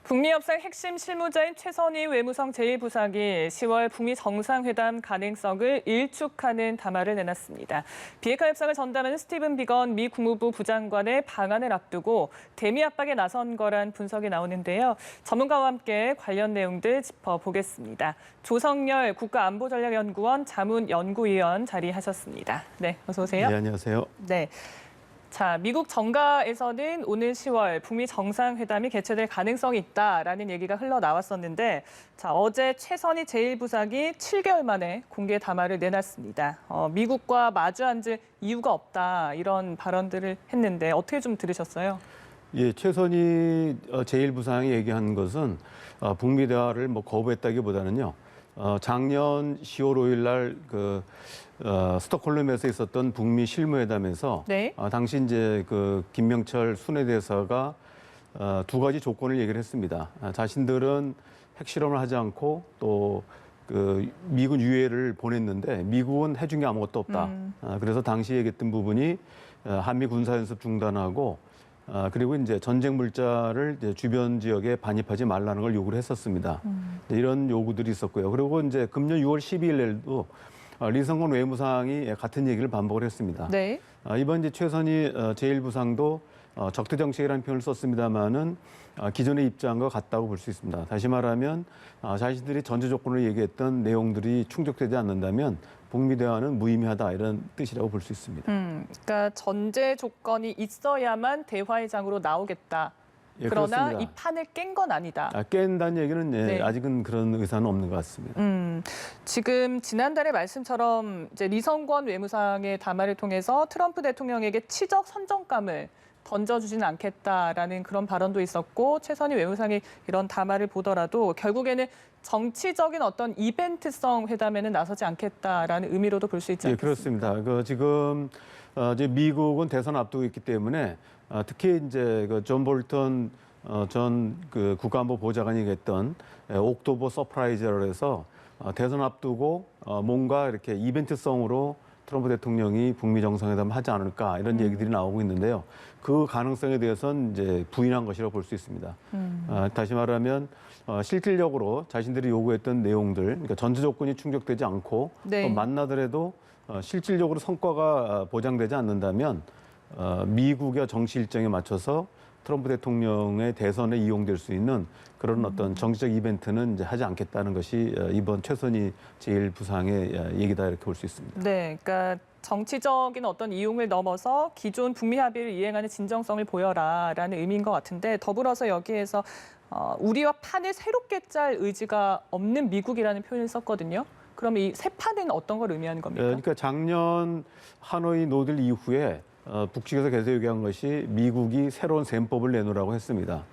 북미 협상 핵심 실무자인 최선희 외무성 제1부상이 10월 북미 정상회담 가능성을 일축하는 담화를 내놨습니다. 비핵화 협상을 전담하는 스티븐 비건 미 국무부 부장관의 방안을 앞두고 대미 압박에 나선 거란 분석이 나오는데요. 전문가와 함께 관련 내용들 짚어보겠습니다. 조성열 국가안보전략연구원 자문연구위원 자리하셨습니다. 네, 어서 오세요. 네, 안녕하세요. 네. 자, 미국 정가에서는 오늘 10월 북미 정상회담이 개최될 가능성이 있다라는 얘기가 흘러나왔었는데, 자, 어제 최선희 제1부상이 7개월 만에 공개 담화를 내놨습니다. 미국과 마주 앉을 이유가 없다 이런 발언들을 했는데 어떻게 좀 들으셨어요? 예, 최선희 제1부상이 얘기한 것은 북미 대화를 거부했다기보다는요. 작년 10월 5일 날 스톡홀름에서 있었던 북미 실무회담에서 네. 당시 이제 김명철 순회대사가 두 가지 조건을 얘기를 했습니다. 자신들은 핵실험을 하지 않고 또 미군 유해를 보냈는데 미국은 해준 게 아무것도 없다. 그래서 당시 얘기했던 부분이 한미 군사연습 중단하고 그리고 이제 전쟁 물자를 이제 주변 지역에 반입하지 말라는 걸 요구를 했었습니다. 이런 요구들이 있었고요. 그리고 이제 금년 6월 12일에도 리성건 외무상이 같은 얘기를 반복을 했습니다. 네. 이번 이제 최선희 제1부상도 적대 정책이라는 표현을 썼습니다만은 기존의 입장과 같다고 볼 수 있습니다. 다시 말하면 자신들이 전제 조건을 얘기했던 내용들이 충족되지 않는다면 북미 대화는 무의미하다 이런 뜻이라고 볼 수 있습니다. 그러니까 전제 조건이 있어야만 대화의 장으로 나오겠다. 예, 그러나 그렇습니다. 이 판을 깬 건 아니다. 깬다는 얘기는 네. 아직은 그런 의사는 없는 것 같습니다. 지금 지난달의 말씀처럼 이제 리성권 외무상의 담화를 통해서 트럼프 대통령에게 치적 선정감을 던져주지는 않겠다라는 그런 발언도 있었고 최선희 외무상이 이런 담화를 보더라도 결국에는 정치적인 어떤 이벤트성 회담에는 나서지 않겠다라는 의미로도 볼 수 있지 않겠습니까? 예, 그렇습니다. 지금 이제 미국은 대선 앞두고 있기 때문에 특히 이제 존 볼턴 전 국가안보 보좌관이 얘기했던 옥토버 서프라이즈라고 해서 대선 앞두고 뭔가 이렇게 이벤트성으로 트럼프 대통령이 북미 정상회담을 하지 않을까 이런 얘기들이 나오고 있는데요. 그 가능성에 대해서는 이제 부인한 것이라고 볼 수 있습니다. 다시 말하면 실질적으로 자신들이 요구했던 내용들, 그러니까 전제 조건이 충족되지 않고 네. 또 만나더라도 실질적으로 성과가 보장되지 않는다면 미국의 정치 일정에 맞춰서 트럼프 대통령의 대선에 이용될 수 있는 그런 어떤 정치적 이벤트는 이제 하지 않겠다는 것이 이번 최선희 제1부상의 얘기다 이렇게 볼 수 있습니다. 네, 그러니까 정치적인 어떤 이용을 넘어서 기존 북미 합의를 이행하는 진정성을 보여라라는 의미인 것 같은데 더불어서 여기에서 우리와 판을 새롭게 짤 의지가 없는 미국이라는 표현을 썼거든요. 그럼 이 새 판은 어떤 걸 의미하는 겁니까? 그러니까 작년 하노이 노딜 이후에 북측에서 계속 얘기한 것이 미국이 새로운 셈법을 내놓으라고 했습니다.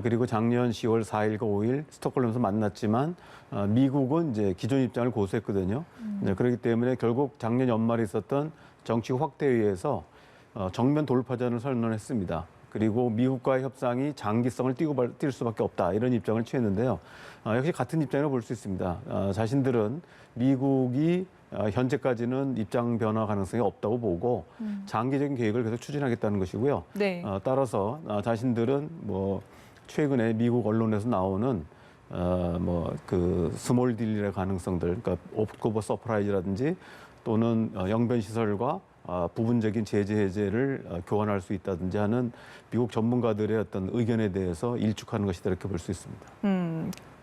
그리고 작년 10월 4일과 5일 스톡홀름에서 만났지만 미국은 이제 기존 입장을 고수했거든요. 네, 그렇기 때문에 결국 작년 연말에 있었던 정치 확대회의에서 정면 돌파전을 선언했습니다. 그리고 미국과의 협상이 장기성을 띌 수밖에 없다 이런 입장을 취했는데요. 역시 같은 입장이라고 볼 수 있습니다. 자신들은 미국이 현재까지는 입장 변화 가능성이 없다고 보고 장기적인 계획을 계속 추진하겠다는 것이고요. 네. 따라서 자신들은 최근에 미국 언론에서 나오는 스몰 딜의 가능성들, 그러니까 옥토버 서프라이즈라든지 또는 영변 시설과 부분적인 제재 해제를 교환할 수 있다든지 하는 미국 전문가들의 어떤 의견에 대해서 일축하는 것이다 이렇게 볼 수 있습니다.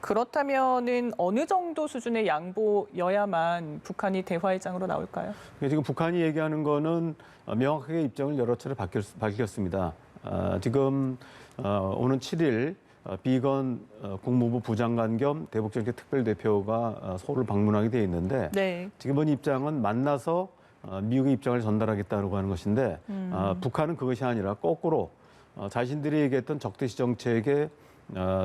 그렇다면은 어느 정도 수준의 양보여야만 북한이 대화의 장으로 나올까요? 지금 북한이 얘기하는 거는 명확하게 입장을 여러 차례 밝혔습니다. 지금 오는 7일 비건 국무부 부장관 겸 대북정책 특별대표가 서울을 방문하게 돼 있는데 네. 지금은 입장은 만나서 미국의 입장을 전달하겠다고 하는 것인데 북한은 그것이 아니라 거꾸로 자신들이 얘기했던 적대시 정책의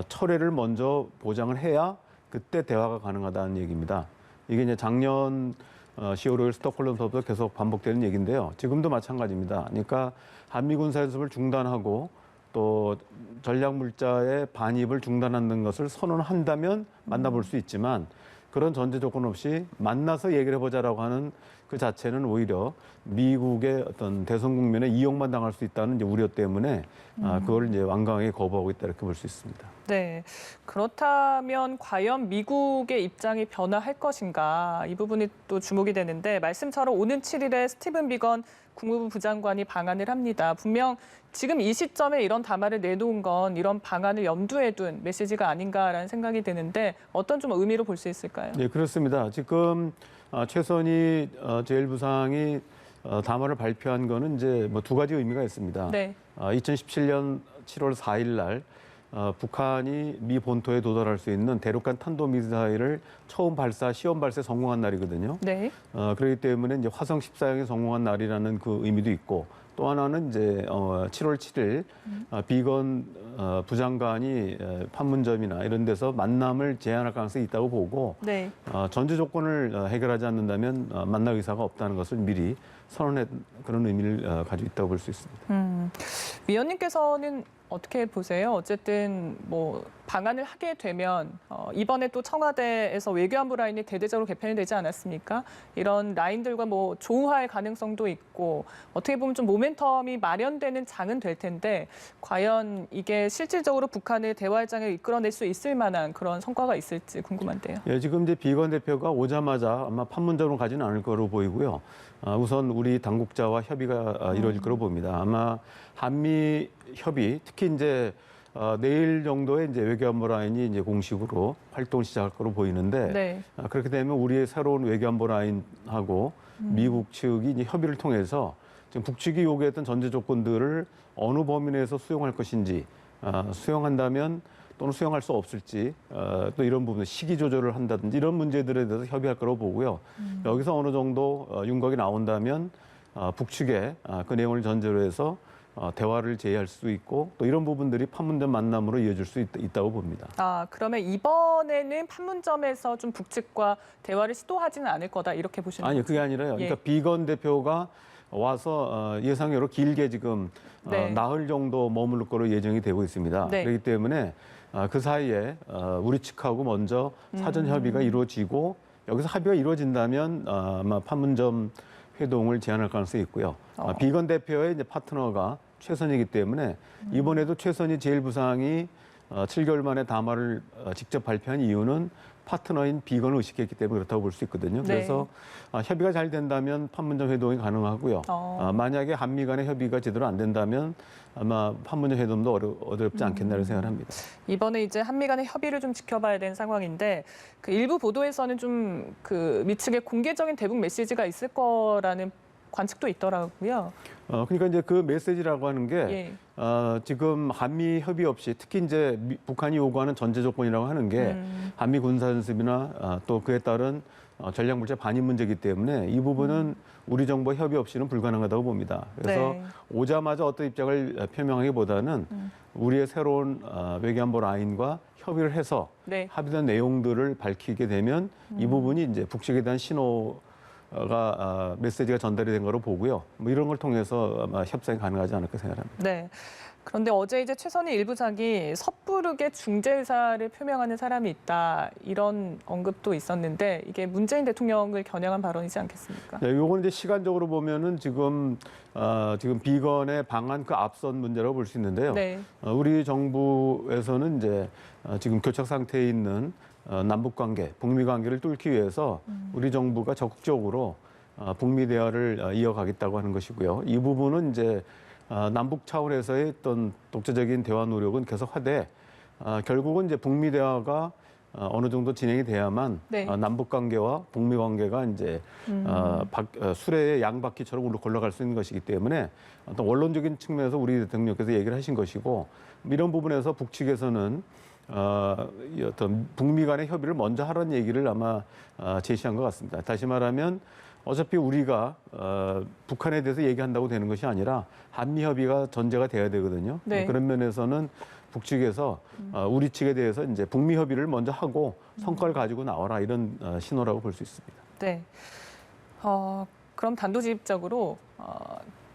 철회를 먼저 보장을 해야 그때 대화가 가능하다는 얘기입니다. 이게 이제 작년 10월 5일 스톡홀름서부터 계속 반복되는 얘기인데요. 지금도 마찬가지입니다. 그러니까 한미 군사연습을 중단하고 또 전략 물자의 반입을 중단하는 것을 선언한다면 만나볼 수 있지만 그런 전제 조건 없이 만나서 얘기를 해보자라고 하는 그 자체는 오히려 미국의 어떤 대선 국면에 이용만 당할 수 있다는 이제 우려 때문에 그걸 이제 완강하게 거부하고 있다 이렇게 볼 수 있습니다. 네. 그렇다면 과연 미국의 입장이 변화할 것인가? 이 부분이 또 주목이 되는데 말씀처럼 오는 7일에 스티븐 비건 국무부 부장관이 방한을 합니다. 분명 지금 이 시점에 이런 담화를 내놓은 건 이런 방안을 염두에 둔 메시지가 아닌가라는 생각이 드는데 어떤 좀 의미로 볼 수 있을까요? 네, 그렇습니다. 지금 최선희 제1부상이 담화를 발표한 거는 이제 뭐 두 가지 의미가 있습니다. 네. 2017년 7월 4일 날 북한이 미 본토에 도달할 수 있는 대륙간 탄도미사일을 처음 시험 발사에 성공한 날이거든요. 네. 그렇기 때문에 이제 화성 14형이 성공한 날이라는 그 의미도 있고 또 하나는 이제 7월 7일 비건 부장관이 판문점이나 이런 데서 만남을 제안할 가능성이 있다고 보고 네. 전제 조건을 해결하지 않는다면 만날 의사가 없다는 것을 미리 선언한 그런 의미를 가지고 있다고 볼 수 있습니다. 위원님께서는 어떻게 보세요? 어쨌든 뭐 방한을 하게 되면 이번에 또 청와대에서 외교안보 라인이 대대적으로 개편이 되지 않았습니까? 이런 라인들과 뭐 조우할 가능성도 있고 어떻게 보면 좀 모멘텀이 마련되는 장은 될 텐데 과연 이게 실질적으로 북한을 대화의 장에 이끌어낼 수 있을 만한 그런 성과가 있을지 궁금한데요. 예, 지금 이제 비건 대표가 오자마자 아마 판문점으로 가지는 않을 거로 보이고요. 우선 우리 당국자와 협의가 이루어질 거로 봅니다. 아마 한미 협의, 특히 이제 내일 정도에 이제 외교안보 라인이 이제 공식으로 활동을 시작할 거로 보이는데 네. 그렇게 되면 우리의 새로운 외교안보 라인하고 미국 측이 이제 협의를 통해서 지금 북측이 요구했던 전제 조건들을 어느 범위 내에서 수용할 것인지 수용한다면 또는 수용할 수 없을지 또 이런 부분 시기 조절을 한다든지 이런 문제들에 대해서 협의할 거라고 보고요. 여기서 어느 정도 윤곽이 나온다면 북측에 그 내용을 전제로 해서 대화를 제의할 수 있고 또 이런 부분들이 판문점 만남으로 이어질 수 있다고 봅니다. 그러면 이번에는 판문점에서 좀 북측과 대화를 시도하지는 않을 거다 이렇게 보시는 아니요, 거죠? 그게 아니라요. 그러니까 비건 대표가 와서 예상외로 길게 지금 네. 나흘 정도 머무를 거로 예정이 되고 있습니다. 네. 그렇기 때문에 그 사이에 우리 측하고 먼저 사전 협의가 이루어지고 여기서 합의가 이루어진다면 아마 판문점 회동을 제안할 가능성이 있고요. 비건 대표의 이제 파트너가 최선희이기 때문에 이번에도 최선희 제1부상이 7개월 만에 담화를 직접 발표한 이유는 파트너인 비건을 의식했기 때문에 그렇다고 볼 수 있거든요. 네. 그래서 협의가 잘 된다면 판문점 회동이 가능하고요. 만약에 한미 간의 협의가 제대로 안 된다면 아마 판문점 회동도 어렵지 않겠나를 생각합니다. 이번에 이제 한미 간의 협의를 좀 지켜봐야 되는 상황인데 그 일부 보도에서는 좀 그 미측의 공개적인 대북 메시지가 있을 거라는 관측도 있더라고요. 그러니까 이제 그 메시지라고 하는 게 예. 지금 한미 협의 없이 특히 이제 북한이 요구하는 전제 조건이라고 하는 게 한미 군사연습이나 또 그에 따른 전략물자 반입 문제이기 때문에 이 부분은 우리 정부 협의 없이는 불가능하다고 봅니다. 그래서 네. 오자마자 어떤 입장을 표명하기보다는 우리의 새로운 외교안보 라인과 협의를 해서 네. 합의된 내용들을 밝히게 되면 이 부분이 이제 북측에 대한 신호가 메시지가 전달이 된 거로 보고요. 뭐 이런 걸 통해서 아마 협상이 가능하지 않을까 생각합니다. 네. 그런데 어제 이제 최선희 일부장이 섣부르게 중재 의사를 표명하는 사람이 있다 이런 언급도 있었는데 이게 문재인 대통령을 겨냥한 발언이지 않겠습니까? 네, 요건 이제 시간적으로 보면은 지금 비건의 방한 그 앞선 문제라고 볼 수 있는데요. 네. 우리 정부에서는 이제 지금 교착 상태에 있는 남북 관계, 북미 관계를 뚫기 위해서 우리 정부가 적극적으로 북미 대화를 이어가겠다고 하는 것이고요. 이 부분은 이제 남북 차원에서의 어떤 독자적인 대화 노력은 계속하되 결국은 이제 북미 대화가 어느 정도 진행이 돼야만 네. 남북 관계와 북미 관계가 이제 수레의 양바퀴처럼 걸러갈 수 있는 것이기 때문에 어떤 원론적인 측면에서 우리 대통령께서 얘기를 하신 것이고 이런 부분에서 북측에서는 이 어떤 북미 간의 협의를 먼저 하라는 얘기를 아마 제시한 것 같습니다. 다시 말하면 어차피 우리가 북한에 대해서 얘기한다고 되는 것이 아니라 한미 협의가 전제가 돼야 되거든요. 네. 그런 면에서는 북측에서 우리 측에 대해서 이제 북미 협의를 먼저 하고 성과를 가지고 나와라 이런 신호라고 볼 수 있습니다. 네. 그럼 단도직입적으로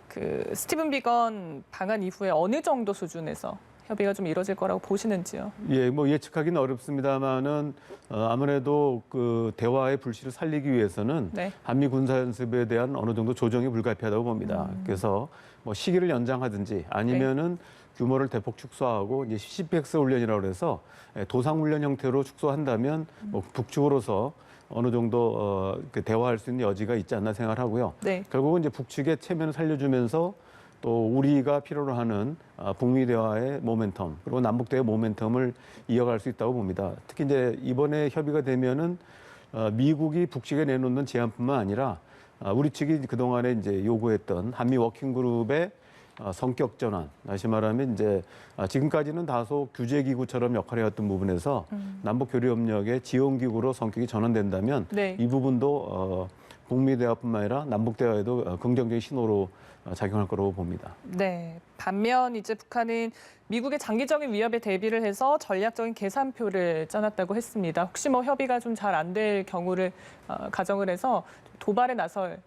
그 스티븐 비건 방한 이후에 어느 정도 수준에서 협의가 좀 이뤄질 거라고 보시는지요? 예, 뭐 예측하기는 어렵습니다만은 아무래도 그 대화의 불씨를 살리기 위해서는 네. 한미 군사 연습에 대한 어느 정도 조정이 불가피하다고 봅니다. 그래서 뭐 시기를 연장하든지 아니면은 규모를 대폭 축소하고 이제 CPX 훈련이라고 해서 도상 훈련 형태로 축소한다면 뭐 북측으로서 어느 정도 그 대화할 수 있는 여지가 있지 않나 생각을 하고요. 네. 결국은 이제 북측의 체면을 살려주면서 또 우리가 필요로 하는 북미 대화의 모멘텀 그리고 남북 대화의 모멘텀을 이어갈 수 있다고 봅니다. 특히 이제 이번에 협의가 되면은 미국이 북측에 내놓는 제안뿐만 아니라 우리 측이 그동안에 이제 요구했던 한미 워킹그룹의 성격 전환, 다시 말하면 이제 지금까지는 다소 규제 기구처럼 역할을 해왔던 부분에서 남북 교류 협력의 지원 기구로 성격이 전환된다면 네. 이 부분도 북미 대화뿐만 아니라 남북 대화에도 긍정적인 신호로 작용할 거라고 봅니다. 네. 반면 이제 북한은 미국의 장기적인 위협에 대비를 해서 전략적인 계산표를 짜놨다고 했습니다. 혹시 뭐 협의가 좀 잘 안 될 경우를 가정을 해서 도발에 나설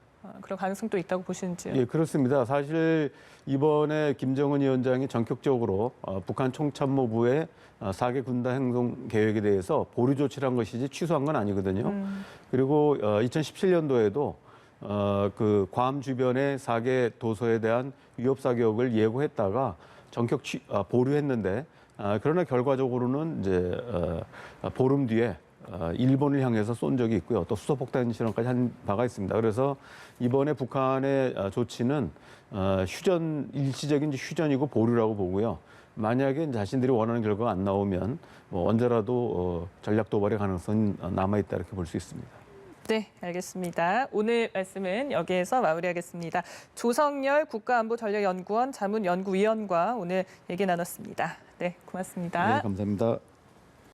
그런 가능성도 있다고 보시는지요? 예, 그렇습니다. 사실 이번에 김정은 위원장이 전격적으로 북한 총참모부의 4개 군단 행동 계획에 대해서 보류 조치를 한 것이지 취소한 건 아니거든요. 그리고 2017년도에도 그 괌 주변의 4개 도서에 대한 위협 사격을 예고했다가 전격 보류했는데 그러나 결과적으로는 이제 보름 뒤에 일본을 향해서 쏜 적이 있고요. 또 수소폭탄 실험까지 한 바가 있습니다. 그래서 이번에 북한의 조치는 일시적인 휴전이고 보류라고 보고요. 만약에 자신들이 원하는 결과가 안 나오면 뭐 언제라도 전략 도발의 가능성이 남아있다 이렇게 볼 수 있습니다. 네, 알겠습니다. 오늘 말씀은 여기에서 마무리하겠습니다. 조성열 국가안보전략연구원 자문연구위원과 오늘 얘기 나눴습니다. 네, 고맙습니다. 네, 감사합니다.